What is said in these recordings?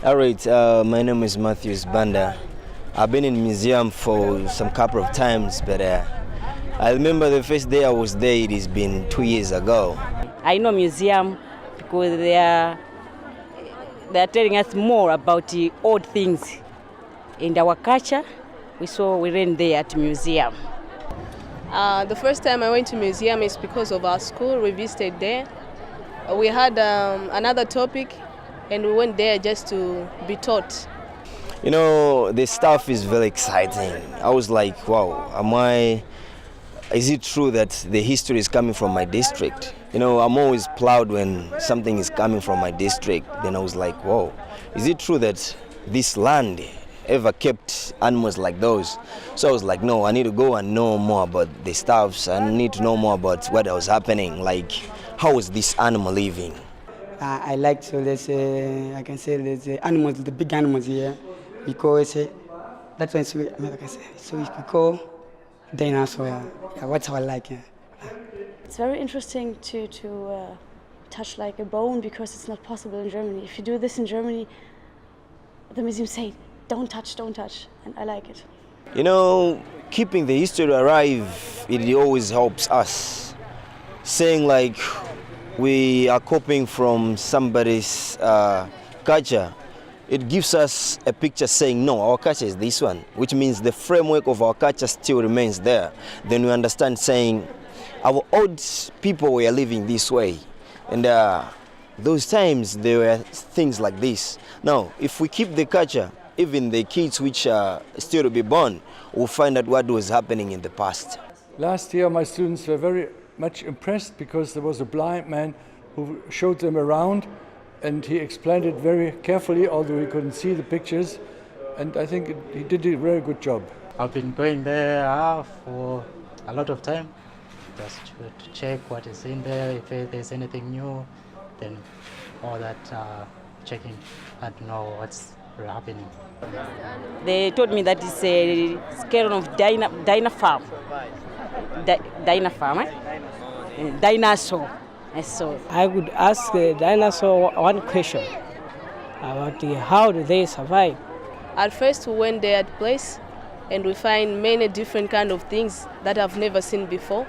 All right, my name is Matthews Banda. I've been in museum for some couple of times, but I remember the first day I was there, it has been 2 years ago. I know museum because they are telling us more about the old things in our culture. We ran there at museum. The first time I went to museum is because of our school. We visited there. We had another topic, and we went there just to be taught. You know, the stuff is very exciting. I was like, wow, is it true that the history is coming from my district? You know, I'm always proud when something is coming from my district. Then I was like, whoa, is it true that this land ever kept animals like those? So I was like, no, I need to go and know more about the stuffs. I need to know more about what was happening. Like, how was this animal living? I like to, let's say, I can say there's animals, the big animals here, because that's why so we call dinosaur. Yeah, what's how I like it. It's very interesting to touch like a bone because it's not possible in Germany. If you do this in Germany, the museum say, don't touch, and I like it. You know, keeping the history alive, it always helps us. Saying like we are copying from somebody's culture, it gives us a picture saying, no, our culture is this one, which means the framework of our culture still remains there. Then we understand saying, our old people were living this way. And those times, there were things like this. Now, if we keep the culture, even the kids which are still to be born will find out what was happening in the past. Last year, my students were very much impressed because there was a blind man who showed them around, and he explained it very carefully, although he couldn't see the pictures, and I think he did a very good job. I've been going there for a lot of time, just to check what is in there, if there's anything new, then all that checking and know what's happening. They told me that it's a scale of dinosaur. Dinosaur. So I would ask the dinosaur one question about how do they survive. At first, we went there at place, and we find many different kind of things that I've never seen before.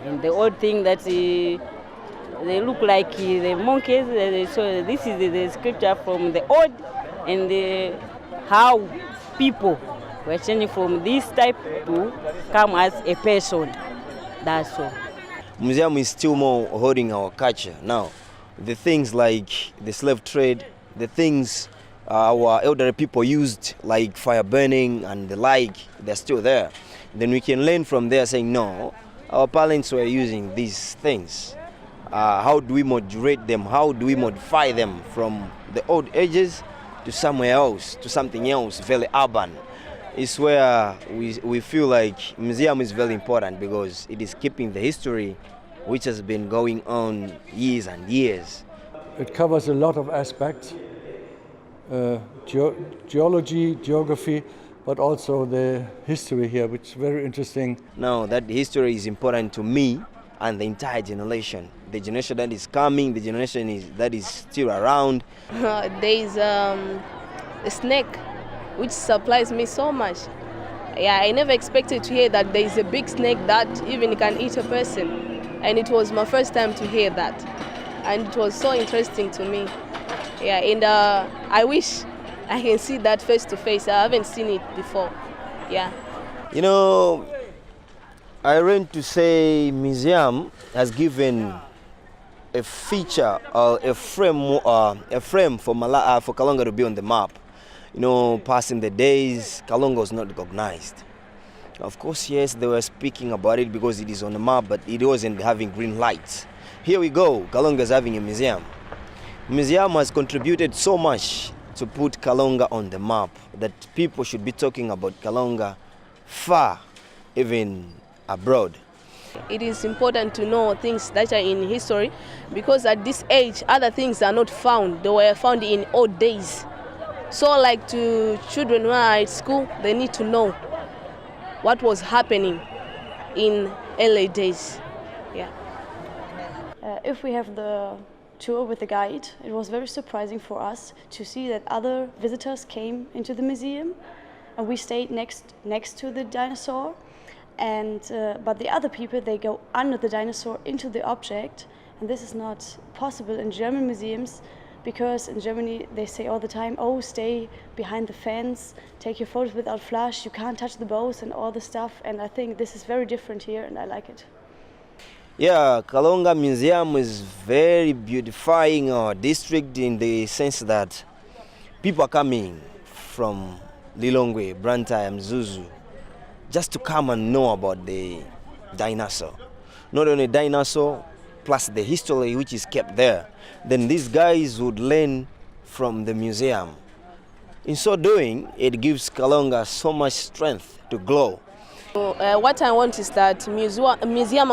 And the old thing that they look like the monkeys. So this is the scripture from the old, and how people were changing from this type to come as a person. That's all. Museum is still more holding our culture. Now, the things like the slave trade, the things our elderly people used, like fire burning and the like, they're still there. Then we can learn from there saying, no, our parents were using these things. How do we moderate them? How do we modify them from the old ages to somewhere else, to something else, very urban? It's where we feel like museum is very important because it is keeping the history which has been going on years and years. It covers a lot of aspects, geology, geography, but also the history here, which is very interesting. Now that history is important to me and the entire generation. The generation that is coming, the generation that is still around. There is a snake which surprised me so much. Yeah, I never expected to hear that there is a big snake that even can eat a person. And it was my first time to hear that. And it was so interesting to me. Yeah, and I wish I can see that face to face. I haven't seen it before. Yeah. You know, I learned to say museum has given a feature or a frame for Kalonga to be on the map. You know, passing the days, Kalonga was not recognized. Of course, yes, they were speaking about it because it is on the map, but it wasn't having green lights. Here we go, Kalonga is having a museum. The museum has contributed so much to put Kalonga on the map that people should be talking about Kalonga far, even abroad. It is important to know things that are in history because at this age, other things are not found. They were found in old days. So like to children who are at school, they need to know what was happening in LA days. Yeah. If we have the tour with the guide, it was very surprising for us to see that other visitors came into the museum, and we stayed next to the dinosaur. And but the other people, they go under the dinosaur into the object, and this is not possible in German museums, because in Germany they say all the time, oh, stay behind the fence, take your photos without flash, you can't touch the bows and all the stuff. And I think this is very different here, and I like it. Yeah, Kalonga Museum is very beautifying our district in the sense that people are coming from Lilongwe, Brantai, and Zuzu just to come and know about the dinosaur. Not only dinosaur, plus the history which is kept there. Then these guys would learn from the museum. In so doing, it gives Kalonga so much strength to glow. What I want is that museum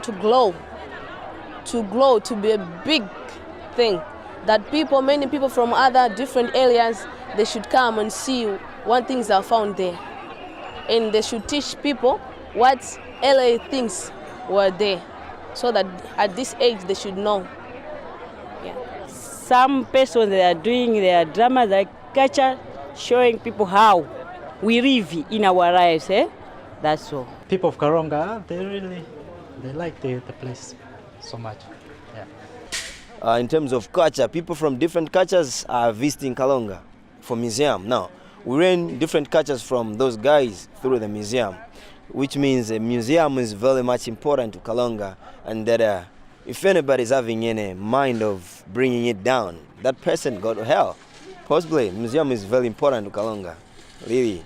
to glow, to be a big thing. That many people from other different areas, they should come and see what things are found there. And they should teach people what LA things were there, so that at this age they should know. Yeah. Some persons, they are doing their drama, their culture, showing people how we live in our lives. That's all. People of Karonga, they like the place so much. Yeah. In terms of culture, people from different cultures are visiting Kalonga for museum. Now, we learn different cultures from those guys through the museum, which means a museum is very much important to Kalonga, and that if anybody's having any mind of bringing it down, that person go to hell. Possibly, museum is very important to Kalonga, really.